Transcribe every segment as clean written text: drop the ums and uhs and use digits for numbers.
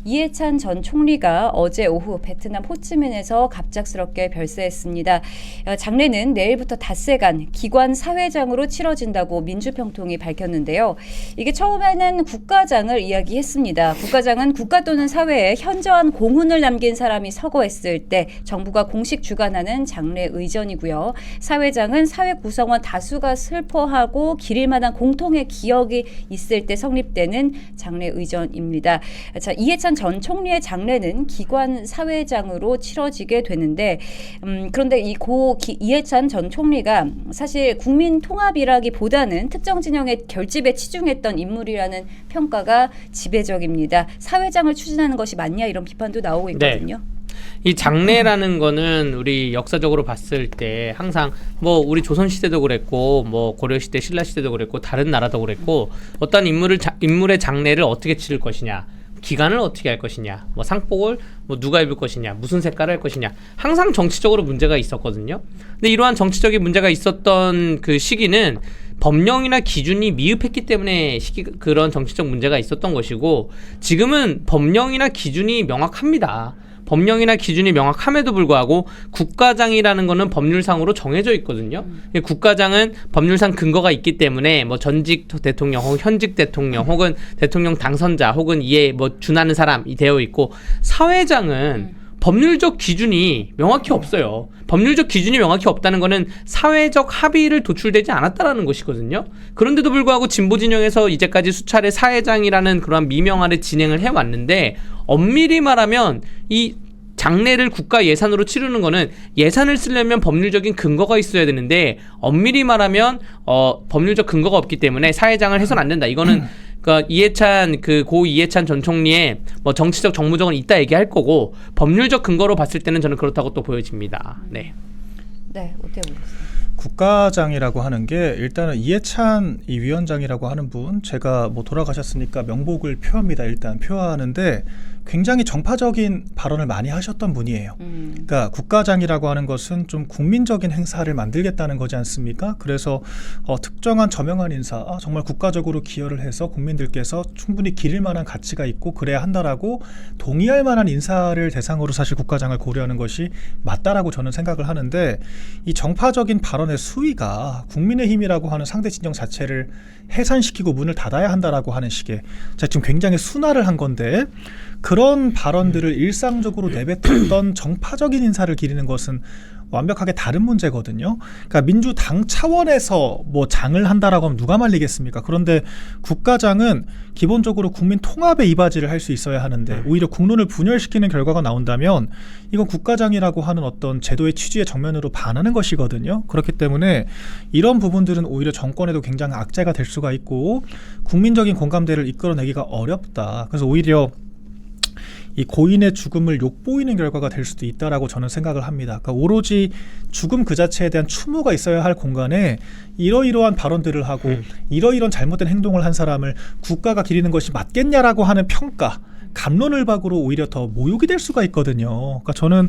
이해찬 전 총리가 어제 오후 베트남 호치민에서 갑작스럽게 별세했습니다. 장례는 내일부터 닷새간 기관 사회장으로 치러진다고 민주평통이 밝혔는데요. 이게 처음에는 국가장을 이야기했습니다. 국가장은 국가 또는 사회에 현저한 공훈을 남긴 사람이 서거했을 때 정부가 공식 주관하는 장례 의전이고요. 사회장은 사회 구성원 다수가 슬퍼하고 기릴 만한 공통의 기억이 있을 때 성립되는 장례 의전입니다. 자, 이해찬 전 총리의 장례는 기관 사회장으로 치러지게 되는데 그런데 이해찬 전 총리가 사실 국민 통합이라기보다는 특정 진영의 결집에 치중했던 인물이라는 평가가 지배적입니다. 사회장을 추진하는 것이 맞냐 이런 비판도 나오고 있거든요. 네. 이 장례라는 거는 우리 역사적으로 봤을 때 항상 뭐 우리 조선시대도 그랬고 뭐 고려시대 신라시대도 그랬고 다른 나라도 그랬고 어떤 인물의 장례를 어떻게 치를 것이냐, 기간을 어떻게 할 것이냐, 뭐 상복을 뭐 누가 입을 것이냐, 무슨 색깔을 할 것이냐, 항상 정치적으로 문제가 있었거든요. 근데 이러한 정치적인 문제가 있었던 그 시기는 법령이나 기준이 미흡했기 때문에 그런 정치적 문제가 있었던 것이고, 지금은 법령이나 기준이 명확합니다. 법령이나 기준이 명확함에도 불구하고 국가장이라는 거는 법률상으로 정해져 있거든요. 국가장은 법률상 근거가 있기 때문에 뭐 전직 대통령 혹은 현직 대통령 혹은 대통령 당선자 혹은 이에 뭐 준하는 사람이 되어 있고, 사회장은 법률적 기준이 명확히 없어요. 법률적 기준이 명확히 없다는 거는 사회적 합의를 도출되지 않았다라는 것이거든요. 그런데도 불구하고 진보 진영에서 이제까지 수차례 사회장이라는 그런 미명아래 진행을 해왔는데, 엄밀히 말하면 이 장례를 국가 예산으로 치르는 거는 예산을 쓰려면 법률적인 근거가 있어야 되는데, 엄밀히 말하면 법률적 근거가 없기 때문에 사회장을 해서는 안 된다. 이거는 그러니까 고 이해찬 전 총리의 뭐 정치적 정무적은 이따 얘기할 거고, 법률적 근거로 봤을 때는 저는 그렇다고 또 보여집니다. 네. 네, 어떻게 보셨어요? 국가장이라고 하는 게 일단은 이해찬 이 위원장이라고 하는 분, 제가 뭐 돌아가셨으니까 명복을 표합니다. 일단 표하는데 굉장히 정파적인 발언을 많이 하셨던 분이에요. 그러니까 국가장이라고 하는 것은 좀 국민적인 행사를 만들겠다는 거지 않습니까? 그래서 특정한 저명한 인사, 정말 국가적으로 기여를 해서 국민들께서 충분히 기릴 만한 가치가 있고 그래야 한다라고 동의할 만한 인사를 대상으로 사실 국가장을 고려하는 것이 맞다라고 저는 생각을 하는데, 이 정파적인 발언의 수위가 국민의힘이라고 하는 상대 진영 자체를 해산시키고 문을 닫아야 한다라고 하는 식의, 자, 지금 굉장히 순화를 한 건데, 그런 발언들을 일상적으로 내뱉었던 정파적인 인사를 기리는 것은 완벽하게 다른 문제거든요. 그러니까 민주당 차원에서 뭐 장을 한다라고 하면 누가 말리겠습니까? 그런데 국가장은 기본적으로 국민 통합의 이바지를 할 수 있어야 하는데, 오히려 국론을 분열시키는 결과가 나온다면 이건 국가장이라고 하는 어떤 제도의 취지에 정면으로 반하는 것이거든요. 그렇기 때문에 이런 부분들은 오히려 정권에도 굉장히 악재가 될 수가 있고 국민적인 공감대를 이끌어내기가 어렵다. 그래서 오히려 이 고인의 죽음을 욕보이는 결과가 될 수도 있다라고 저는 생각을 합니다. 그러니까 오로지 죽음 그 자체에 대한 추모가 있어야 할 공간에 이러이러한 발언들을 하고 이러이러한 잘못된 행동을 한 사람을 국가가 기리는 것이 맞겠냐라고 하는 평가, 갑론을박으로 오히려 더 모욕이 될 수가 있거든요. 그러니까 저는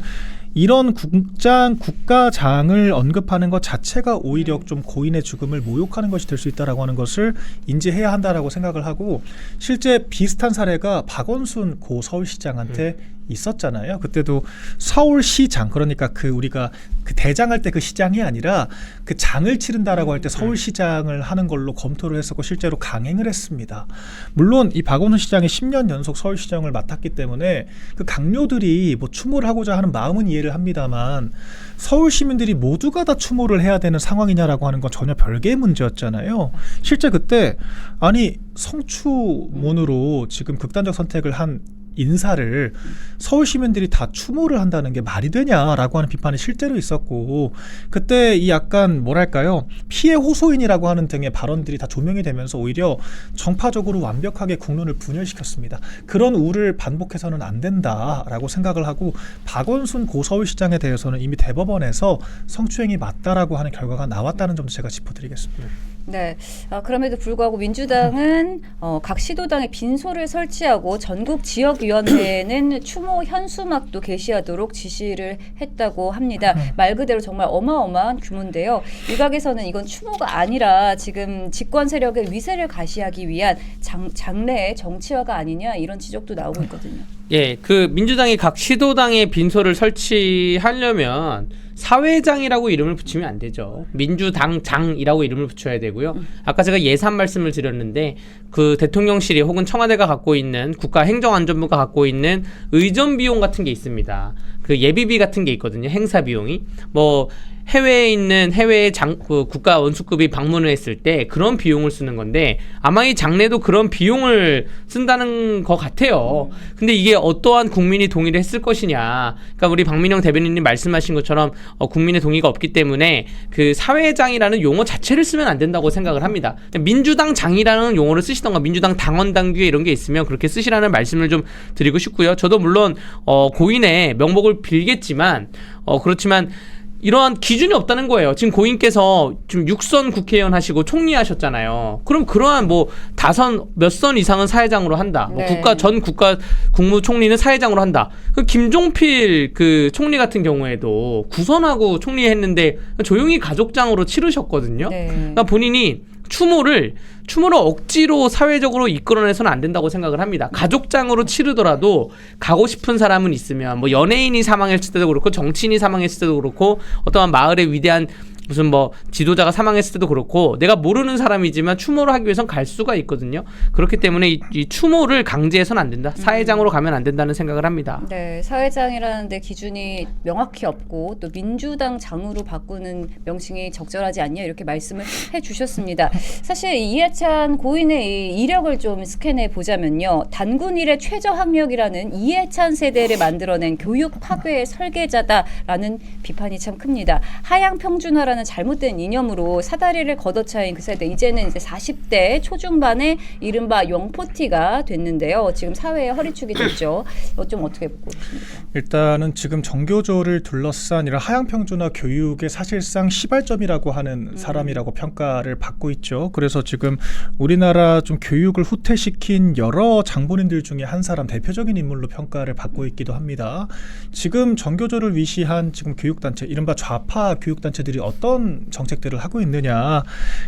이런 국가장을 언급하는 것 자체가 오히려 좀 고인의 죽음을 모욕하는 것이 될 수 있다라고 하는 것을 인지해야 한다라고 생각을 하고, 실제 비슷한 사례가 박원순 고 서울시장한테 있었잖아요. 그때도 서울시장, 그러니까 우리가 대장할 때 그 시장이 아니라 그 장을 치른다라고 할 때 서울시장을 하는 걸로 검토를 했었고 실제로 강행을 했습니다. 물론 이 박원순 시장이 10년 연속 서울시장을 맡았기 때문에 그 강요들이 뭐 추모를 하고자 하는 마음은 이해를 합니다만, 서울 시민들이 모두가 다 추모를 해야 되는 상황이냐라고 하는 건 전혀 별개의 문제였잖아요. 실제 그때 아니 성추문으로 지금 극단적 선택을 한 인사를 서울 시민들이 다 추모를 한다는 게 말이 되냐라고 하는 비판이 실제로 있었고, 그때 이 약간 뭐랄까요, 피해 호소인이라고 하는 등의 발언들이 다 조명이 되면서 오히려 정파적으로 완벽하게 국론을 분열시켰습니다. 그런 우를 반복해서는 안 된다라고 생각을 하고, 박원순 고 서울시장에 대해서는 이미 대법원에서 성추행이 맞다라고 하는 결과가 나왔다는 점도 제가 짚어드리겠습니다. 네. 그럼에도 불구하고 민주당은 각 시도당에 빈소를 설치하고 전국 지역위원회에는 추모 현수막도 게시하도록 지시를 했다고 합니다. 말 그대로 정말 어마어마한 규모인데요. 일각에서는 이건 추모가 아니라 지금 집권 세력의 위세를 가시하기 위한 장래의 정치화가 아니냐 이런 지적도 나오고 있거든요. 예, 그 민주당이 각 시도당에 빈소를 설치하려면 사회장이라고 이름을 붙이면 안 되죠. 민주당장이라고 이름을 붙여야 되고요. 아까 제가 예산 말씀을 드렸는데 그 대통령실이 혹은 청와대가 갖고 있는 국가행정안전부가 갖고 있는 의전 비용 같은 게 있습니다. 그 예비비 같은 게 있거든요. 행사 비용이 뭐 해외에 있는 그 국가 원수급이 방문을 했을 때 그런 비용을 쓰는 건데 아마 이 장례도 그런 비용을 쓴다는 것 같아요. 근데 이게 어떠한 국민이 동의를 했을 것이냐. 그러니까 우리 박민영 대변인님 말씀하신 것처럼 국민의 동의가 없기 때문에 그 사회장이라는 용어 자체를 쓰면 안 된다고 생각을 합니다. 민주당 장이라는 용어를 쓰시던가 민주당 당원 당규에 이런 게 있으면 그렇게 쓰시라는 말씀을 좀 드리고 싶고요. 저도 물론 고인의 명복을 빌겠지만 그렇지만 이러한 기준이 없다는 거예요. 지금 고인께서 지금 6선 국회의원 하시고 총리 하셨잖아요. 그럼 그러한 뭐 몇 선 이상은 사회장으로 한다. 네. 국가 국무총리는 사회장으로 한다. 그 김종필 그 총리 같은 경우에도 9선하고 총리 했는데 조용히 가족장으로 치르셨거든요. 네. 그러니까 본인이 추모를 억지로 사회적으로 이끌어내서는 안 된다고 생각을 합니다. 가족장으로 치르더라도 가고 싶은 사람은 있으면 뭐 연예인이 사망했을 때도 그렇고 정치인이 사망했을 때도 그렇고 어떠한 마을의 위대한 무슨 뭐 지도자가 사망했을 때도 그렇고 내가 모르는 사람이지만 추모를 하기 위해선 갈 수가 있거든요. 그렇기 때문에 이 추모를 강제해서는 안 된다. 사회장으로 가면 안 된다는 생각을 합니다. 네, 사회장이라는 데 기준이 명확히 없고 또 민주당 장으로 바꾸는 명칭이 적절하지 않냐 이렇게 말씀을 해주셨습니다. 사실 이해찬 고인의 이 이력을 좀 스캔해 보자면요. 단군 일의 최저학력이라는 이해찬 세대를 만들어낸 교육 파괴의 설계자다라는 비판이 참 큽니다. 하향 평준화라는 잘못된 이념으로 사다리를 걷어차인 그 세대 이제는 이제 40대 초중반의 이른바 영포티가 됐는데요. 지금 사회의 허리축이 됐죠. 좀 어떻게 보고 계십니까? 일단은 지금 정교조를 둘러싼 이런 하향평준화 교육의 사실상 시발점이라고 하는 사람이라고 평가를 받고 있죠. 그래서 지금 우리나라 좀 교육을 후퇴시킨 여러 장본인들 중에 한 사람 대표적인 인물로 평가를 받고 있기도 합니다. 지금 정교조를 위시한 지금 교육단체 이른바 좌파 교육단체들이 어떤 정책들을 하고 있느냐.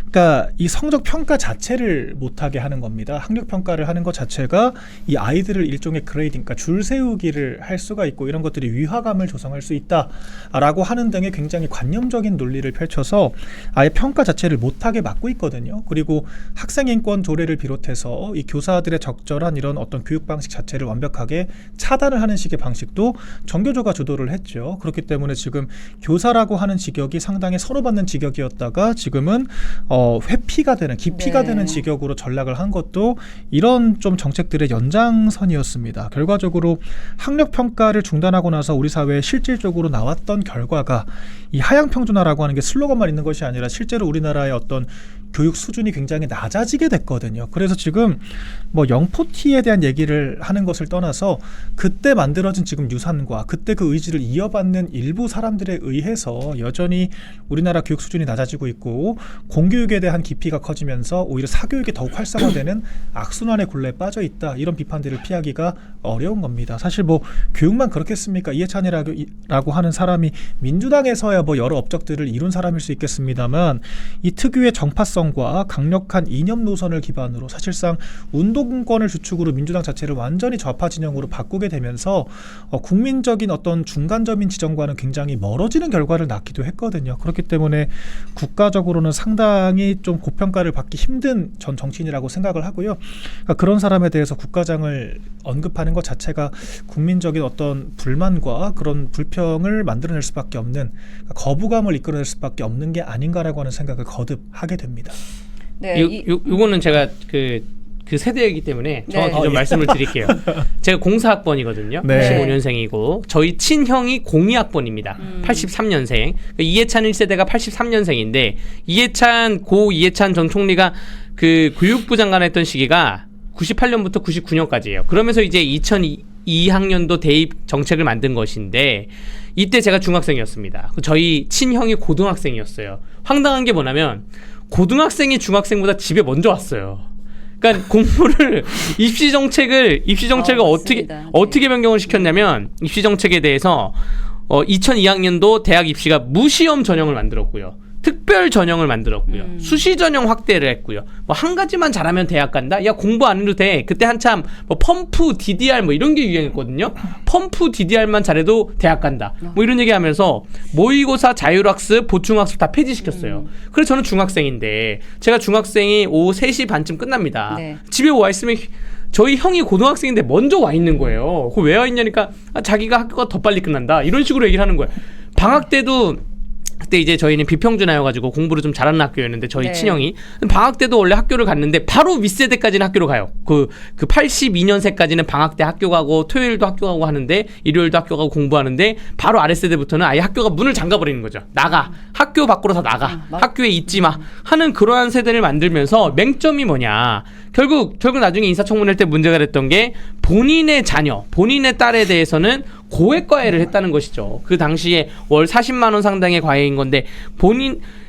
그러니까 이 성적 평가 자체를 못하게 하는 겁니다. 학력 평가를 하는 것 자체가 이 아이들을 일종의 그레이딩, 그러니까 줄 세우기를 할 수가 있고 이런 것들이 위화감을 조성할 수 있다라고 하는 등의 굉장히 관념적인 논리를 펼쳐서 아예 평가 자체를 못하게 막고 있거든요. 그리고 학생인권 조례를 비롯해서 이 교사들의 적절한 이런 어떤 교육 방식 자체를 완벽하게 차단을 하는 식의 방식도 정교조가 주도를 했죠. 그렇기 때문에 지금 교사라고 하는 직역이 상당히 선호받는 직역이었다가 지금은 회피가 되는 기피가 네. 되는 직역으로 전락을 한 것도 이런 좀 정책들의 연장선이었습니다. 결과적으로 학력 평가를 중단하고 나서 우리 사회에 실질적으로 나왔던 결과가 이 하향 평준화라고 하는 게 슬로건만 있는 것이 아니라 실제로 우리나라의 어떤 교육 수준이 굉장히 낮아지게 됐거든요. 그래서 지금 뭐 영포티에 대한 얘기를 하는 것을 떠나서 그때 만들어진 지금 유산과 그때 그 의지를 이어받는 일부 사람들에 의해서 여전히 우리나라 교육 수준이 낮아지고 있고 공교육에 대한 기피가 커지면서 오히려 사교육이 더욱 활성화되는 악순환의 굴레에 빠져 있다. 이런 비판들을 피하기가 어려운 겁니다. 사실 뭐 교육만 그렇겠습니까? 이해찬이라고 하는 사람이 민주당에서야 뭐 여러 업적들을 이룬 사람일 수 있겠습니다만 이 특유의 정파성과 강력한 이념 노선을 기반으로 사실상 운동권을 주축으로 민주당 자체를 완전히 좌파 진영으로 바꾸게 되면서 국민적인 어떤 중간점인 지점과는 굉장히 멀어지는 결과를 낳기도 했거든요. 그렇기 때문에 국가적으로는 상당히 좀 고평가를 받기 힘든 전 정치인이라고 생각을 하고요. 그러니까 그런 사람에 대해서 국가장을 언급하는 것 자체가 국민적인 어떤 불만과 그런 불평을 만들어낼 수밖에 없는, 그러니까 거부감을 이끌어낼 수밖에 없는 게 아닌가라고 하는 생각을 거듭 하게 됩니다. 네, 요거는 제가 그 세대이기 때문에 정확히 네. 좀 말씀을 드릴게요. 제가 04학번이거든요. 네. 85년생이고 저희 친형이 02학번입니다. 83년생. 이해찬 1세대가 83년생인데 고 이해찬 전 총리가 그 교육부 장관 했던 시기가 98년부터 99년까지예요. 그러면서 이제 2002학년도 대입 정책을 만든 것인데 이때 제가 중학생이었습니다. 저희 친형이 고등학생이었어요. 황당한 게 뭐냐면 고등학생이 중학생보다 집에 먼저 왔어요. 그러니까 공부를 입시 정책을 맞습니다. 어떻게 변경을 시켰냐면 입시 정책에 대해서 2002학년도 대학 입시가 무시험 전형을 만들었고요. 특별 전형을 만들었고요. 수시 전형 확대를 했고요. 뭐 한 가지만 잘하면 대학 간다? 야, 공부 안 해도 돼. 그때 한참 뭐 펌프, DDR 뭐 이런 게 유행했거든요. 펌프, DDR만 잘해도 대학 간다. 뭐 이런 얘기 하면서 모의고사, 자율학습, 보충학습 다 폐지시켰어요. 그래서 저는 중학생인데 제가 중학생이 오후 3시 반쯤 끝납니다. 네. 집에 와 있으면 저희 형이 고등학생인데 먼저 와 있는 거예요. 그 왜 와 있냐니까 자기가 학교가 더 빨리 끝난다. 이런 식으로 얘기를 하는 거예요. 방학 때도 그때 이제 저희는 비평준화여가지고 공부를 좀 잘하는 학교였는데 저희 네. 친형이 방학 때도 원래 학교를 갔는데 바로 윗세대까지는 학교를 가요. 그 82년생까지는 방학 때 학교 가고 토요일도 학교 가고 하는데 일요일도 학교 가고 공부하는데 바로 아랫세대부터는 아예 학교가 문을 잠가버리는 거죠. 나가. 학교 밖으로 다 나가. 학교에 있지 마. 하는 그러한 세대를 만들면서 맹점이 뭐냐. 결국 나중에 인사청문회 할 때 문제가 됐던 게 본인의 자녀, 본인의 딸에 대해서는 고액과외를 했다는 것이죠. 그 당시에 월 40만 원 상당의 과외인 건데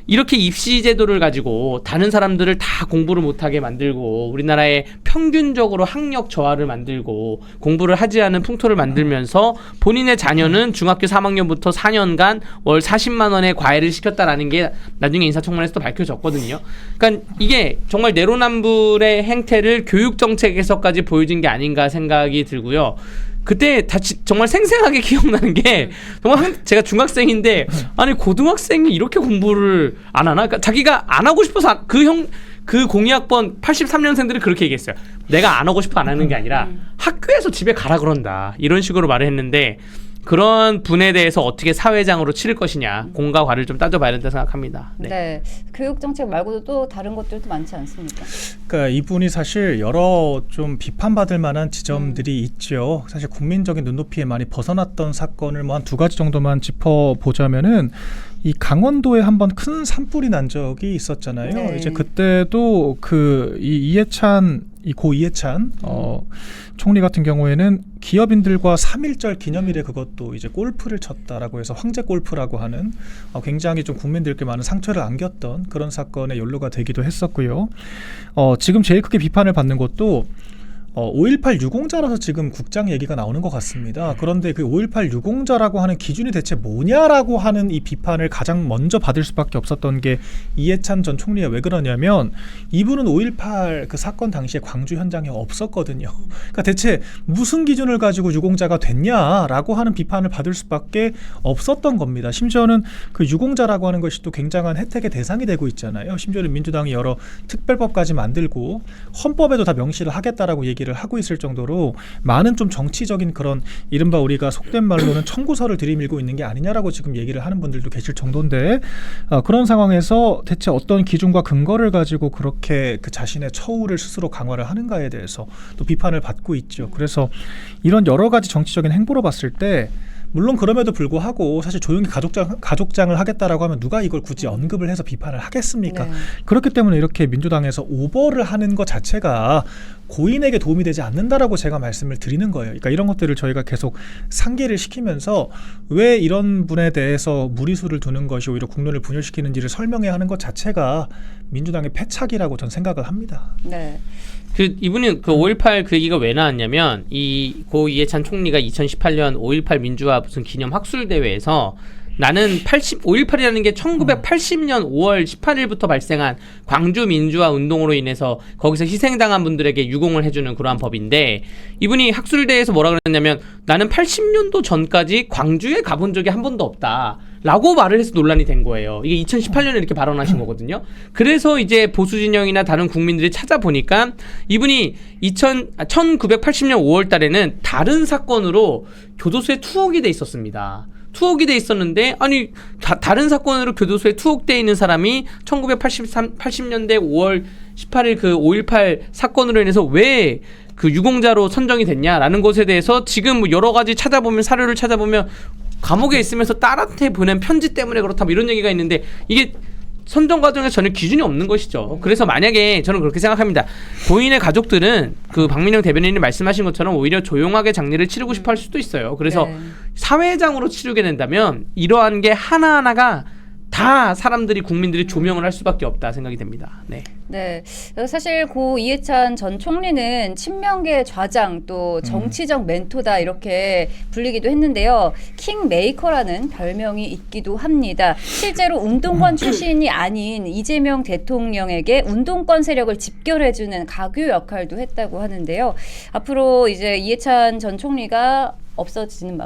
이렇게 입시 제도를 가지고 다른 사람들을 다 공부를 못하게 만들고 우리나라에 평균적으로 학력 저하를 만들고 공부를 하지 않은 풍토를 만들면서 본인의 자녀는 중학교 3학년부터 4년간 월 40만 원의 과외를 시켰다라는 게 나중에 인사청문회에서도 밝혀졌거든요. 그러니까 이게 정말 내로남불의 행태를 교육정책에서까지 보여준 게 아닌가 생각이 들고요. 그때 정말 생생하게 기억나는 게 정말 제가 중학생인데 아니 고등학생이 이렇게 공부를 안 하나? 그러니까 자기가 안 하고 싶어서 그 공이학번 83년생들이 그렇게 얘기했어요. 내가 안 하고 싶어 안 하는 게 아니라 학교에서 집에 가라 그런다. 이런 식으로 말을 했는데 그런 분에 대해서 어떻게 사회장으로 치를 것이냐 공과 과를 좀 따져봐야 된다 생각합니다. 네. 교육 정책 말고도 또 다른 것들도 많지 않습니까? 그러니까 이분이 사실 여러 좀 비판받을 만한 지점들이 있죠. 사실 국민적인 눈높이에 많이 벗어났던 사건을 뭐 한 2가지 정도만 짚어보자면은 이 강원도에 한번 큰 산불이 난 적이 있었잖아요. 네. 이제 그때도 고 이해찬 총리 같은 경우에는 기업인들과 3.1절 기념일에 그것도 이제 골프를 쳤다라고 해서 황제 골프라고 하는 굉장히 좀 국민들께 많은 상처를 안겼던 그런 사건의 연루가 되기도 했었고요. 지금 제일 크게 비판을 받는 것도 5.18 유공자라서 지금 국장 얘기가 나오는 것 같습니다. 그런데 그 5.18 유공자라고 하는 기준이 대체 뭐냐라고 하는 이 비판을 가장 먼저 받을 수밖에 없었던 게 이해찬 전 총리가 왜 그러냐면 이분은 5.18 그 사건 당시에 광주 현장에 없었거든요. 그러니까 대체 무슨 기준을 가지고 유공자가 됐냐라고 하는 비판을 받을 수밖에 없었던 겁니다. 심지어는 그 유공자라고 하는 것이 또 굉장한 혜택의 대상이 되고 있잖아요. 심지어는 민주당이 여러 특별법까지 만들고 헌법에도 다 명시를 하겠다라고 얘기를 하고 있을 정도로 많은 좀 정치적인 그런 이른바 우리가 속된 말로는 청구서를 들이밀고 있는 게 아니냐라고 지금 얘기를 하는 분들도 계실 정도인데 그런 상황에서 대체 어떤 기준과 근거를 가지고 그렇게 그 자신의 처우를 스스로 강화를 하는가에 대해서 또 비판을 받고 있죠. 그래서 이런 여러 가지 정치적인 행보로 봤을 때 물론 그럼에도 불구하고 사실 조용히 가족장을 하겠다라고 하면 누가 이걸 굳이 언급을 해서 비판을 하겠습니까? 네. 그렇기 때문에 이렇게 민주당에서 오버를 하는 것 자체가 고인에게 도움이 되지 않는다라고 제가 말씀을 드리는 거예요. 그러니까 이런 것들을 저희가 계속 상기를 시키면서 왜 이런 분에 대해서 무리수를 두는 것이 오히려 국론을 분열시키는지를 설명해야 하는 것 자체가 민주당의 패착이라고 저는 생각을 합니다. 네. 이분은 그 5.18 그 얘기가 왜 나왔냐면 고 이해찬 총리가 2018년 5.18 민주화 무슨 기념 학술 대회에서 나는 5.18이라는 게 1980년 5월 18일부터 발생한 광주 민주화 운동으로 인해서 거기서 희생당한 분들에게 유공을 해주는 그러한 법인데 이분이 학술대회에서 뭐라 그랬냐면 나는 80년도 전까지 광주에 가본 적이 한 번도 없다. 라고 말을 해서 논란이 된 거예요. 이게 2018년에 이렇게 발언하신 거거든요. 그래서 이제 보수진영이나 다른 국민들이 찾아보니까 이분이 1980년 5월 달에는 다른 사건으로 교도소에 투옥이 돼 있었습니다. 투옥이 돼 있었는데 아니 다른 사건으로 교도소에 투옥돼 있는 사람이 1980년대 5월 18일 그 5.18 사건으로 인해서 왜 그 유공자로 선정이 됐냐라는 것에 대해서 지금 뭐 여러 가지 사료를 찾아보면 감옥에 있으면서 딸한테 보낸 편지 때문에 그렇다 뭐 이런 얘기가 있는데 이게 선정 과정에 전혀 기준이 없는 것이죠. 그래서 만약에 저는 그렇게 생각합니다. 고인의 가족들은 그 박민영 대변인이 말씀하신 것처럼 오히려 조용하게 장례를 치르고 싶어 할 수도 있어요. 그래서 네. 사회장으로 치르게 된다면 이러한 게 하나하나가 다 사람들이 국민들이 조명을 할 수밖에 없다 생각이 됩니다. 네. 네, 사실 고 이해찬 전 총리는 친명계 좌장 또 정치적 멘토다 이렇게 불리기도 했는데요. 킹메이커라는 별명이 있기도 합니다. 실제로 운동권 출신이 아닌 이재명 대통령에게 운동권 세력을 집결해주는 가교 역할도 했다고 하는데요. 앞으로 이제 이해찬 전 총리가 없어진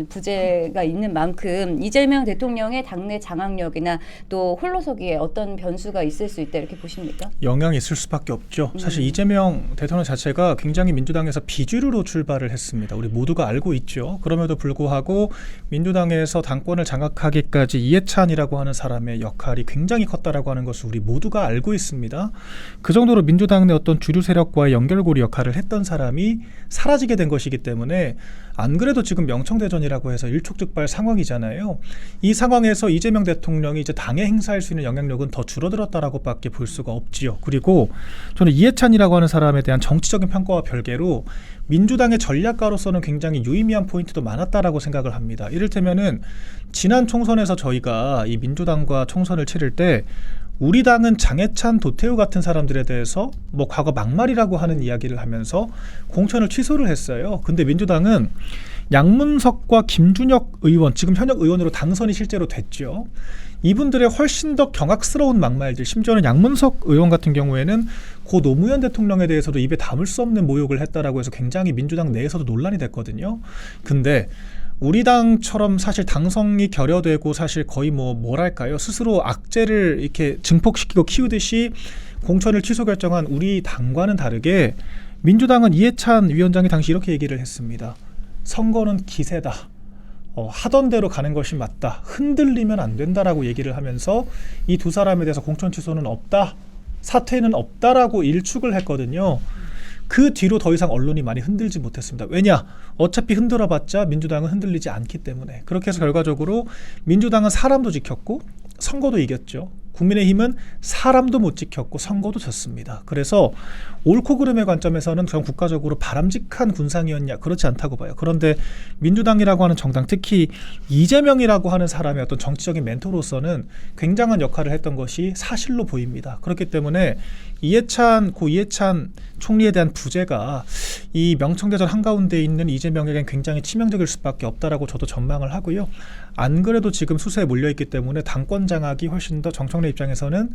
부재가 있는 만큼 이재명 대통령의 당내 장악력이나 또 홀로서기에 어떤 변수가 있을 수 있다 이렇게 보십니까? 영향이 있을 수밖에 없죠. 사실 이재명 대통령 자체가 굉장히 민주당에서 비주류로 출발을 했습니다. 우리 모두가 알고 있죠. 그럼에도 불구하고 민주당에서 당권을 장악하기까지 이해찬이라고 하는 사람의 역할이 굉장히 컸다라고 하는 것을 우리 모두가 알고 있습니다. 그 정도로 민주당 내 어떤 주류 세력과의 연결고리 역할을 했던 사람이 사라지게 된 것이기 때문에 안 그래도 지금 명청대전이라고 해서 일촉즉발 상황이잖아요. 이 상황에서 이재명 대통령이 이제 당에 행사할 수 있는 영향력은 더 줄어들었다라고밖에 볼 수가 없지요. 그리고 저는 이해찬이라고 하는 사람에 대한 정치적인 평가와 별개로 민주당의 전략가로서는 굉장히 유의미한 포인트도 많았다라고 생각을 합니다. 이를테면은 지난 총선에서 저희가 이 민주당과 총선을 치를 때 우리 당은 장해찬, 도태우 같은 사람들에 대해서 뭐 과거 막말이라고 하는 이야기를 하면서 공천을 취소를 했어요. 근데 민주당은 양문석과 김준혁 의원, 지금 현역 의원으로 당선이 실제로 됐죠. 이분들의 훨씬 더 경악스러운 막말들, 심지어는 양문석 의원 같은 경우에는 고 노무현 대통령에 대해서도 입에 담을 수 없는 모욕을 했다라고 해서 굉장히 민주당 내에서도 논란이 됐거든요. 근데 우리 당처럼 사실 당성이 결여되고 사실 거의 뭐랄까요, 스스로 악재를 이렇게 증폭시키고 키우듯이 공천을 취소 결정한 우리 당과는 다르게 민주당은 이해찬 위원장이 당시 이렇게 얘기를 했습니다. 선거는 기세다. 하던 대로 가는 것이 맞다. 흔들리면 안 된다라고 얘기를 하면서 이 두 사람에 대해서 공천 취소는 없다. 사퇴는 없다라고 일축을 했거든요. 그 뒤로 더 이상 언론이 많이 흔들지 못했습니다. 왜냐? 어차피 흔들어봤자 민주당은 흔들리지 않기 때문에. 그렇게 해서 결과적으로 민주당은 사람도 지켰고 선거도 이겼죠. 국민의힘은 사람도 못 지켰고 선거도 졌습니다. 그래서 옳고 그름의 관점에서는 전 국가적으로 바람직한 군상이었냐, 그렇지 않다고 봐요. 그런데 민주당이라고 하는 정당, 특히 이재명이라고 하는 사람의 어떤 정치적인 멘토로서는 굉장한 역할을 했던 것이 사실로 보입니다. 그렇기 때문에 고 이해찬 총리에 대한 부재가 이 명청대전 한가운데 있는 이재명에겐 굉장히 치명적일 수밖에 없다라고 저도 전망을 하고요. 안 그래도 지금 수세에 몰려있기 때문에 당권 장악이 훨씬 더 정청래 입장에서는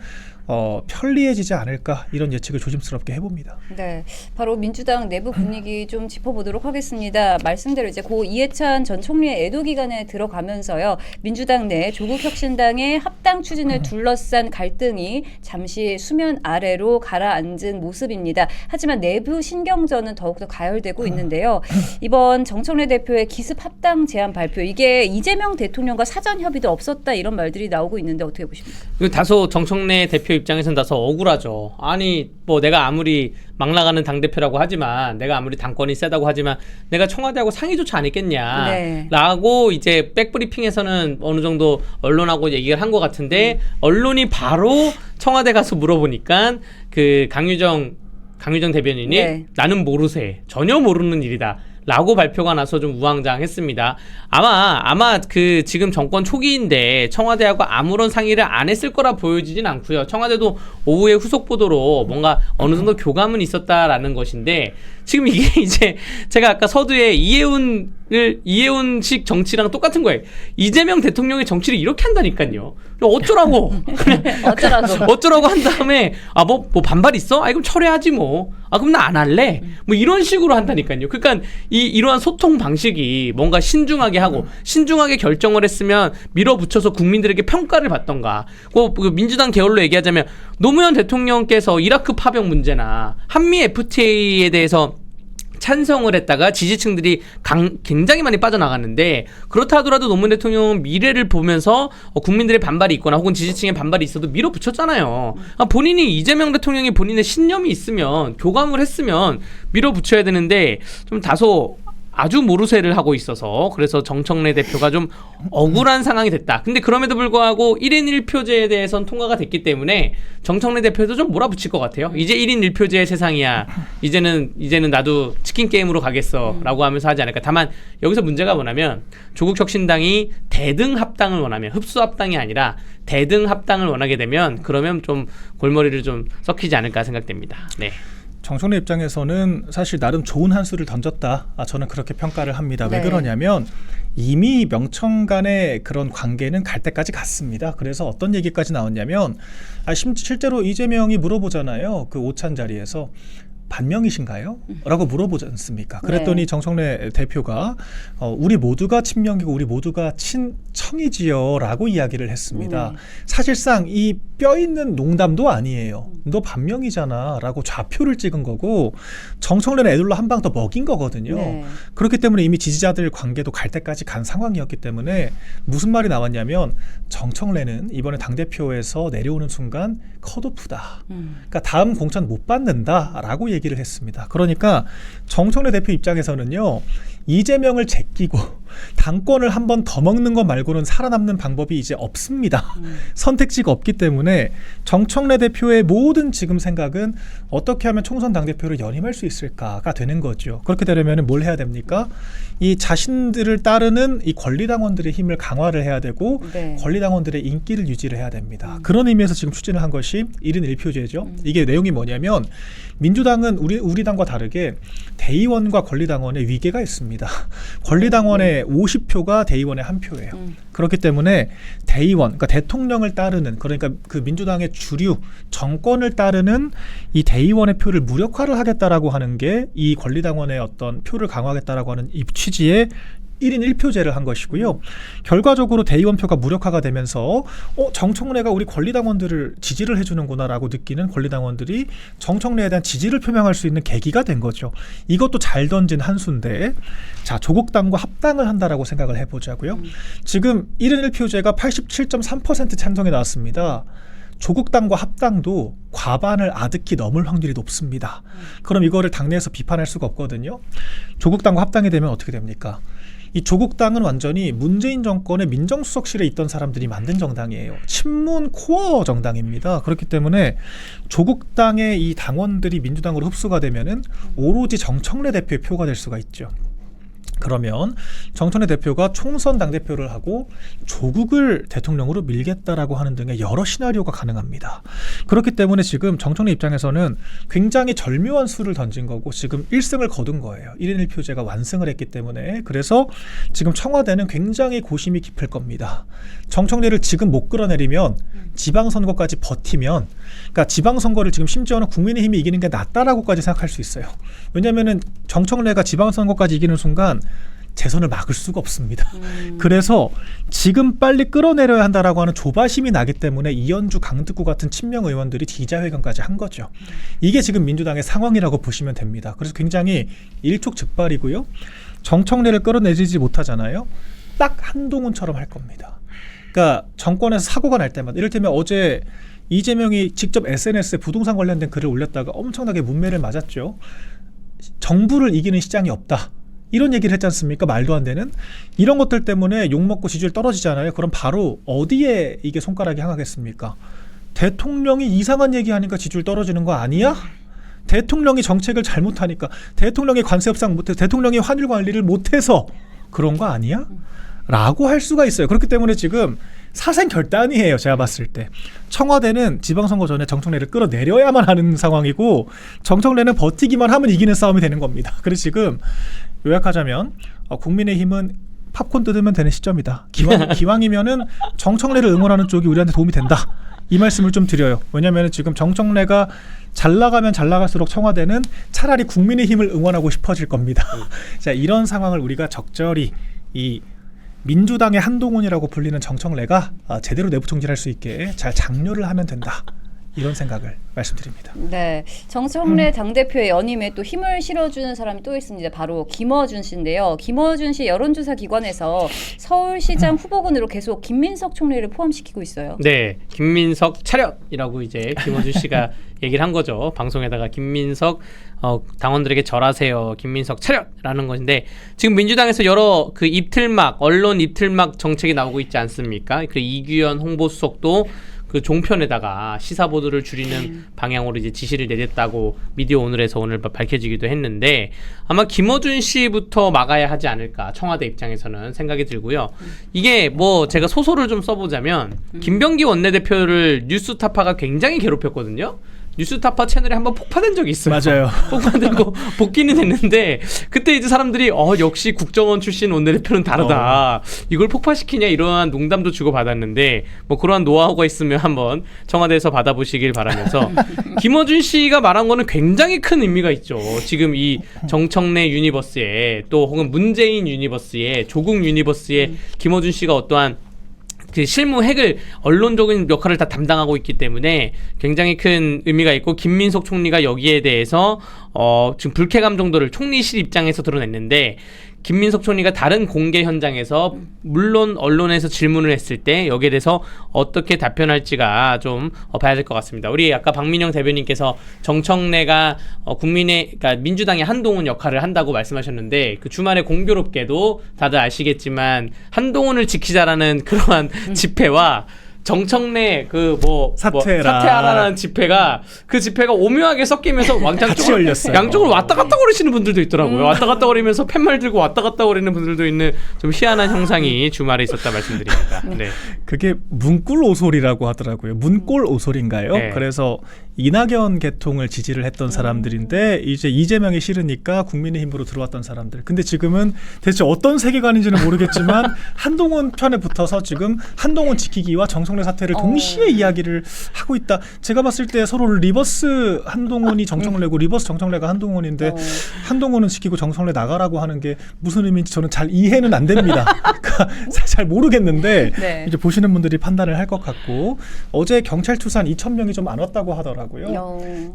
편리해지지 않을까, 이런 예측을 조심스럽게 해봅니다. 네, 바로 민주당 내부 분위기 좀 짚어보도록 하겠습니다. 말씀대로 이제 고 이해찬 전 총리의 애도 기간에 들어가면서요, 민주당 내 조국혁신당의 합당 추진을 둘러싼 갈등이 잠시 수면 아래로 가라앉은 모습입니다. 하지만 내부 신경전은 더욱더 가열되고 있는데요. 이번 정청래 대표의 기습 합당 제안 발표, 이게 이재명 대통령과 사전 협의도 없었다 이런 말들이 나오고 있는데 어떻게 보십니까? 다소 정청래 대표 입장에서는 다소 억울하죠. 아니 뭐 내가 아무리 막 나가는 당대표라고 하지만, 내가 아무리 당권이 세다고 하지만 내가 청와대하고 상의조차 안 했겠냐, 네. 라고 이제 백브리핑에서는 어느 정도 언론하고 얘기를 한 것 같은데, 언론이 바로 청와대 가서 물어보니까 그 강유정 대변인이 네. 나는 모르세, 전혀 모르는 일이다 라고 발표가 나서 좀 우왕좌왕했습니다. 아마 그 지금 정권 초기인데 청와대하고 아무런 상의를 안 했을 거라 보여지진 않고요. 청와대도 오후에 후속 보도로 뭔가 어느 정도 교감은 있었다라는 것인데, 지금 이게 이제 제가 아까 서두에 이해운식 정치랑 똑같은 거예요. 이재명 대통령의 정치를 이렇게 한다니까요. 어쩌라고 어쩌라고 한 다음에 뭐 반발 있어? 그럼 철회하지 뭐. 그럼 나 안 할래. 뭐 이런 식으로 한다니까요. 그러니까 이러한 소통 방식이 뭔가 신중하게 하고 신중하게 결정을 했으면 밀어붙여서 국민들에게 평가를 받던가. 그 민주당 계열로 얘기하자면 노무현 대통령께서 이라크 파병 문제나 한미 FTA에 대해서 찬성을 했다가 지지층들이 굉장히 많이 빠져나갔는데, 그렇다 하더라도 노무현 대통령은 미래를 보면서 국민들의 반발이 있거나 혹은 지지층의 반발이 있어도 밀어붙였잖아요. 본인이, 이재명 대통령이 본인의 신념이 있으면, 교감을 했으면 밀어붙여야 되는데 좀 다소 아주 모르쇠를 하고 있어서 그래서 정청래 대표가 좀 억울한 상황이 됐다. 근데 그럼에도 불구하고 1인 1표제에 대해서는 통과가 됐기 때문에 정청래 대표도 좀 몰아붙일 것 같아요. 이제 1인 1표제의 세상이야. 이제는 나도 치킨 게임으로 가겠어라고 하면서 하지 않을까. 다만 여기서 문제가 뭐냐면 조국 혁신당이 대등 합당을 원하면 흡수 합당이 아니라 대등 합당을 원하게 되면 그러면 좀 골머리를 좀 썩히지 않을까 생각됩니다. 네. 정청래 입장에서는 사실 나름 좋은 한 수를 던졌다. 저는 그렇게 평가를 합니다. 왜 네. 그러냐면 이미 명청 간의 그런 관계는 갈 때까지 갔습니다. 그래서 어떤 얘기까지 나왔냐면 실제로 이재명이 물어보잖아요. 그 오찬 자리에서 반명이신가요? 라고 물어보지 않습니까? 그랬더니 네. 정청래 대표가 우리 모두가 친명이고 우리 모두가 친청이지요 라고 이야기를 했습니다. 사실상 이 뼈 있는 농담도 아니에요. 너 반명이잖아 라고 좌표를 찍은 거고 정청래는 애들로 한 방 더 먹인 거거든요. 네. 그렇기 때문에 이미 지지자들 관계도 갈 때까지 간 상황이었기 때문에 무슨 말이 나왔냐면 정청래는 이번에 당대표에서 내려오는 순간 컷오프다. 그러니까 다음 공천 못 받는다라고 얘기를 했습니다. 그러니까 정청래 대표 입장에서는요. 이재명을 제끼고 당권을 한 번 더 먹는 것 말고는 살아남는 방법이 이제 없습니다. 선택지가 없기 때문에 정청래 대표의 모든 지금 생각은 어떻게 하면 총선 당대표를 연임할 수 있을까가 되는 거죠. 그렇게 되려면 뭘 해야 됩니까? 이 자신들을 따르는 이 권리당원들의 힘을 강화를 해야 되고 네. 권리당원들의 인기를 유지를 해야 됩니다. 그런 의미에서 지금 추진을 한 것이 1인 1표제죠. 이게 내용이 뭐냐면 민주당은 우리 당과 다르게 대의원과 권리당원의 위계가 있습니다. 권리당원의 50표가 대의원의 1표예요. 그렇기 때문에 대의원, 그러니까 대통령을 따르는 그러니까 그 민주당의 주류 정권을 따르는 이 대의원의 표를 무력화를 하겠다라고 하는 게 이 권리당원의 어떤 표를 강화하겠다라고 하는 이 취지의 1인 1표제를 한 것이고요. 결과적으로 대의원 표가 무력화가 되면서 정청래가 우리 권리당원들을 지지를 해주는구나라고 느끼는 권리당원들이 정청래에 대한 지지를 표명할 수 있는 계기가 된 거죠. 이것도 잘 던진 한 수인데 자 조국당과 합당을 한다라고 생각을 해보자고요. 지금 1인 1표제가 87.3% 찬성이 나왔습니다. 조국당과 합당도 과반을 아득히 넘을 확률이 높습니다. 그럼 이거를 당내에서 비판할 수가 없거든요. 조국당과 합당이 되면 어떻게 됩니까? 이 조국당은 완전히 문재인 정권의 민정수석실에 있던 사람들이 만든 정당이에요. 친문 코어 정당입니다. 그렇기 때문에 조국당의 이 당원들이 민주당으로 흡수가 되면은 오로지 정청래 대표의 표가 될 수가 있죠. 그러면 정청래 대표가 총선 당대표를 하고 조국을 대통령으로 밀겠다라고 하는 등의 여러 시나리오가 가능합니다. 그렇기 때문에 지금 정청래 입장에서는 굉장히 절묘한 수를 던진 거고 지금 1승을 거둔 거예요. 1인 1표제가 완승을 했기 때문에. 그래서 지금 청와대는 굉장히 고심이 깊을 겁니다. 정청래를 지금 못 끌어내리면 지방선거까지 버티면 그러니까 지방선거를 지금 심지어는 국민의힘이 이기는 게 낫다라고까지 생각할 수 있어요. 왜냐하면 정청래가 지방선거까지 이기는 순간 재선을 막을 수가 없습니다. 그래서 지금 빨리 끌어내려야 한다라고 하는 조바심이 나기 때문에 이현주, 강득구 같은 친명 의원들이 기자회견까지 한 거죠. 이게 지금 민주당의 상황이라고 보시면 됩니다. 그래서 굉장히 일촉즉발이고요. 정청래를 끌어내지 못하잖아요. 딱 한동훈처럼 할 겁니다. 그러니까 정권에서 사고가 날 때마다 이를테면 어제 이재명이 직접 SNS에 부동산 관련된 글을 올렸다가 엄청나게 문매를 맞았죠. 정부를 이기는 시장이 없다. 이런 얘기를 했지 않습니까? 말도 안 되는. 이런 것들 때문에 욕먹고 지지율 떨어지잖아요. 그럼 바로 어디에 이게 손가락이 향하겠습니까? 대통령이 이상한 얘기하니까 지지율 떨어지는 거 아니야? 대통령이 정책을 잘못하니까 대통령이 관세 협상 못해서 대통령이 환율 관리를 못해서 그런 거 아니야? 라고 할 수가 있어요. 그렇기 때문에 지금 사생결단이에요. 제가 봤을 때 청와대는 지방선거 전에 정청래를 끌어내려야만 하는 상황이고 정청래는 버티기만 하면 이기는 싸움이 되는 겁니다. 그래서 지금 요약하자면 국민의힘은 팝콘 뜯으면 되는 시점이다. 기왕이면은 정청래를 응원하는 쪽이 우리한테 도움이 된다. 이 말씀을 좀 드려요. 왜냐하면 지금 정청래가 잘 나가면 잘 나갈수록 청와대는 차라리 국민의힘을 응원하고 싶어질 겁니다. 자, 이런 상황을 우리가 적절히 이 민주당의 한동훈이라고 불리는 정청래가 제대로 내부 총질할 수 있게 잘 장려를 하면 된다. 이런 생각을 말씀드립니다. 네, 정청래 당대표의 연임에 또 힘을 실어주는 사람이 또 있습니다. 바로 김어준 씨인데요. 김어준 씨 여론조사 기관에서 서울시장 후보군으로 계속 김민석 총리를 포함시키고 있어요. 네, 김민석 차렷이라고 이제 김어준 씨가 얘기를 한 거죠. 방송에다가 김민석 당원들에게 절하세요. 김민석 차렷라는 것인데 지금 민주당에서 여러 그 입틀막 언론 입틀막 정책이 나오고 있지 않습니까? 그 이규현 홍보수석도 그 종편에다가 시사 보도를 줄이는 방향으로 이제 지시를 내렸다고 미디어 오늘에서 오늘 밝혀지기도 했는데 아마 김어준 씨부터 막아야 하지 않을까 청와대 입장에서는 생각이 들고요. 이게 뭐 제가 소설을 좀 써보자면 김병기 원내대표를 뉴스타파가 굉장히 괴롭혔거든요. 뉴스타파 채널에 한번 폭파된 적이 있어요. 맞아요. 폭파되고 복귀는 됐는데 그때 이제 사람들이 역시 국정원 출신 원내대표는 다르다. 이걸 폭파시키냐 이러한 농담도 주고받았는데 뭐 그러한 노하우가 있으면 한번 청와대에서 받아보시길 바라면서 김어준 씨가 말한 거는 굉장히 큰 의미가 있죠. 지금 이 정청래 유니버스에 또 혹은 문재인 유니버스에 조국 유니버스에 김어준 씨가 어떠한 그 실무 핵을 언론적인 역할을 다 담당하고 있기 때문에 굉장히 큰 의미가 있고 김민석 총리가 여기에 대해서 지금 불쾌감 정도를 총리실 입장에서 드러냈는데 김민석 총리가 다른 공개 현장에서 물론 언론에서 질문을 했을 때 여기에 대해서 어떻게 답변할지가 좀 봐야 될 것 같습니다. 우리 아까 박민영 대변인께서 정청래가 그러니까 민주당의 한동훈 역할을 한다고 말씀하셨는데 그 주말에 공교롭게도 다들 아시겠지만 한동훈을 지키자라는 그러한 집회와 정청래 사퇴하라는 집회가 그 집회가 오묘하게 섞이면서 같이 열렸어요. 양쪽으로 왔다 갔다 거리시는 분들도 있더라고요. 왔다 갔다 거리면서 팻말 들고 왔다 갔다 거리는 분들도 있는 좀 희한한 형상이 주말에 있었다 말씀드립니다. 네. 그게 문골 오솔이라고 하더라고요. 문골 오솔인가요? 네. 그래서 이낙연 계통을 지지를 했던 사람들인데 이제 이재명이 싫으니까 국민의힘으로 들어왔던 사람들. 근데 지금은 대체 어떤 세계관인지는 모르겠지만 한동훈 편에 붙어서 지금 한동훈 지키기와 정청래 사태를 동시에 이야기를 하고 있다. 제가 봤을 때 서로 리버스 한동훈이 정청래고 리버스 정청래가 한동훈인데 한동훈은 지키고 정청래 나가라고 하는 게 무슨 의미인지 저는 잘 이해는 안 됩니다. 잘 모르겠는데 네. 이제 보시는 분들이 판단을 할 것 같고 어제 경찰 투산 2,000명이 좀 안 왔다고 하더라고요.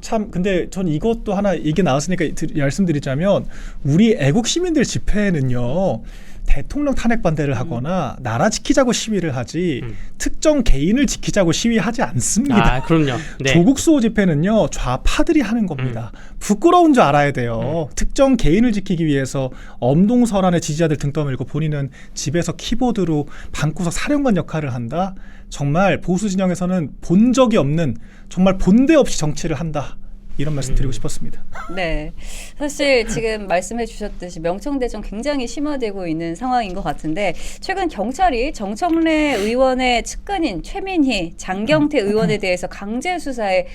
참 근데 전 이것도 하나 이게 나왔으니까 말씀드리자면 우리 애국 시민들 집회는요. 대통령 탄핵 반대를 하거나 나라 지키자고 시위를 하지 특정 개인을 지키자고 시위하지 않습니다. 아, 그럼요. 네. 조국 수호 집회는요 좌파들이 하는 겁니다. 부끄러운 줄 알아야 돼요. 특정 개인을 지키기 위해서 엄동설안의 지지자들 등 떠밀고 본인은 집에서 키보드로 방구석 사령관 역할을 한다. 정말 보수 진영에서는 본 적이 없는 정말 본데 없이 정치를 한다. 이런 말씀 드리고 싶었습니다. 네, 사실 지금 말씀해 주셨듯이 명청대전 굉장히 심화되고 있는 상황인 것 같은데 최근 경찰이 정청래 의원의 측근인 최민희, 장경태 의원에 대해서 강제 수사에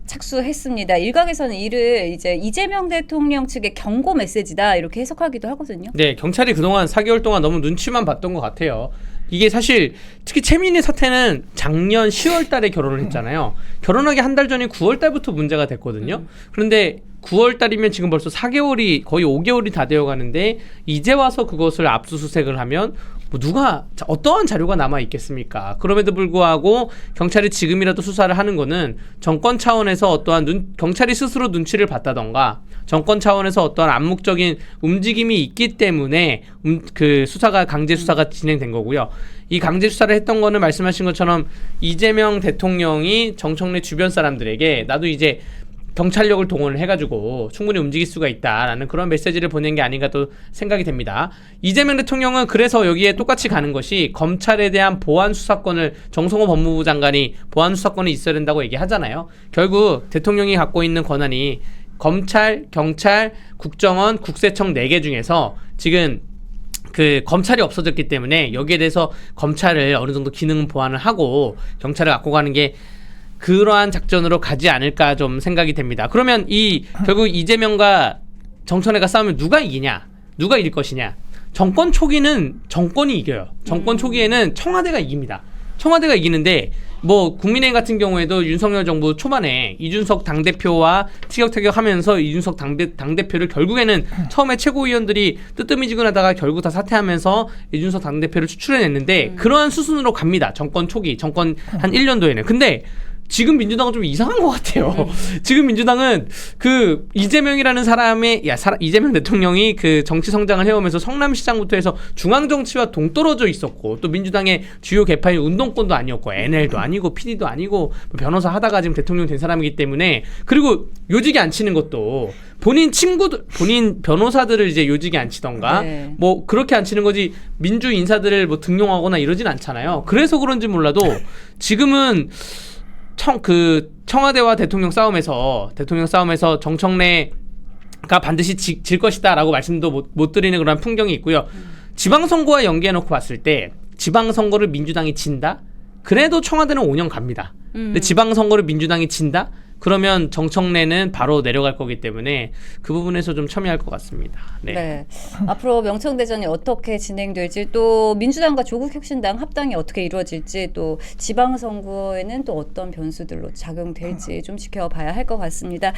착수했습니다. 일각에서는 이를 이제 이재명 대통령 측의 경고 메시지다 이렇게 해석하기도 하거든요. 네, 경찰이 그동안 4개월 동안 너무 눈치만 봤던 것 같아요. 이게 사실 특히 최민희 사태는 작년 10월 달에 결혼을 했잖아요. 결혼하기 한 달 전인 9월 달부터 문제가 됐거든요. 그런데 9월 달이면 지금 벌써 4개월이 거의 5개월이 다 되어 가는데 이제 와서 그것을 압수수색을 하면 뭐 누가 어떠한 자료가 남아 있겠습니까? 그럼에도 불구하고 경찰이 지금이라도 수사를 하는 거는 정권 차원에서 어떠한 경찰이 스스로 눈치를 봤다던가 정권 차원에서 어떠한 암묵적인 움직임이 있기 때문에 그 수사가 강제 수사가 진행된 거고요. 이 강제 수사를 했던 거는 말씀하신 것처럼 이재명 대통령이 정청래 주변 사람들에게 나도 이제 경찰력을 동원을 해가지고 충분히 움직일 수가 있다라는 그런 메시지를 보낸 게 아닌가 또 생각이 됩니다. 이재명 대통령은 그래서 여기에 똑같이 가는 것이 검찰에 대한 보안 수사권을 정성호 법무부 장관이 보안 수사권이 있어야 된다고 얘기하잖아요. 결국 대통령이 갖고 있는 권한이 검찰, 경찰, 국정원, 국세청 4개 중에서 지금 그 검찰이 없어졌기 때문에 여기에 대해서 검찰을 어느 정도 기능 보완을 하고 경찰을 갖고 가는 게 그러한 작전으로 가지 않을까 좀 생각이 됩니다. 그러면 결국 이재명과 정청래가 싸우면 누가 이기냐? 누가 이길 것이냐? 정권 초기는 정권이 이겨요. 정권 초기에는 청와대가 이깁니다. 청와대가 이기는데 뭐 국민의힘 같은 경우에도 윤석열 정부 초반에 이준석 당대표와 티격태격하면서 이준석 당대표를 결국에는 처음에 최고위원들이 뜨뜨미지근하다가 결국 다 사퇴하면서 이준석 당대표를 추출해냈는데 그러한 수순으로 갑니다. 정권 초기, 정권 한 1년도에는. 근데 지금 민주당은 좀 이상한 것 같아요. 지금 민주당은 그 이재명이라는 사람의 이재명 대통령이 그 정치 성장을 해오면서 성남시장부터 해서 중앙 정치와 동떨어져 있었고 또 민주당의 주요 개파인 운동권도 아니었고 NL도 아니고 PD도 아니고 변호사 하다가 지금 대통령 된 사람이기 때문에 그리고 요직에 앉히는 것도 본인 친구들, 본인 변호사들을 이제 요직에 앉히던가 네. 뭐 그렇게 앉히는 거지 민주 인사들을 뭐 등용하거나 이러진 않잖아요. 그래서 그런지 몰라도 지금은 청와대와 대통령 싸움에서 정청래가 반드시 질 것이다라고 말씀도 못 드리는 그런 풍경이 있고요. 지방선거와 연계해놓고 봤을 때 지방선거를 민주당이 진다? 그래도 청와대는 5년 갑니다. 근데 지방선거를 민주당이 진다? 그러면 정청래는 바로 내려갈 거기 때문에 그 부분에서 좀 첨예할 것 같습니다. 네. 네. 앞으로 명청대전이 어떻게 진행될지 또 민주당과 조국혁신당 합당이 어떻게 이루어질지 또 지방선거에는 또 어떤 변수들로 작용될지 좀 지켜봐야 할 것 같습니다.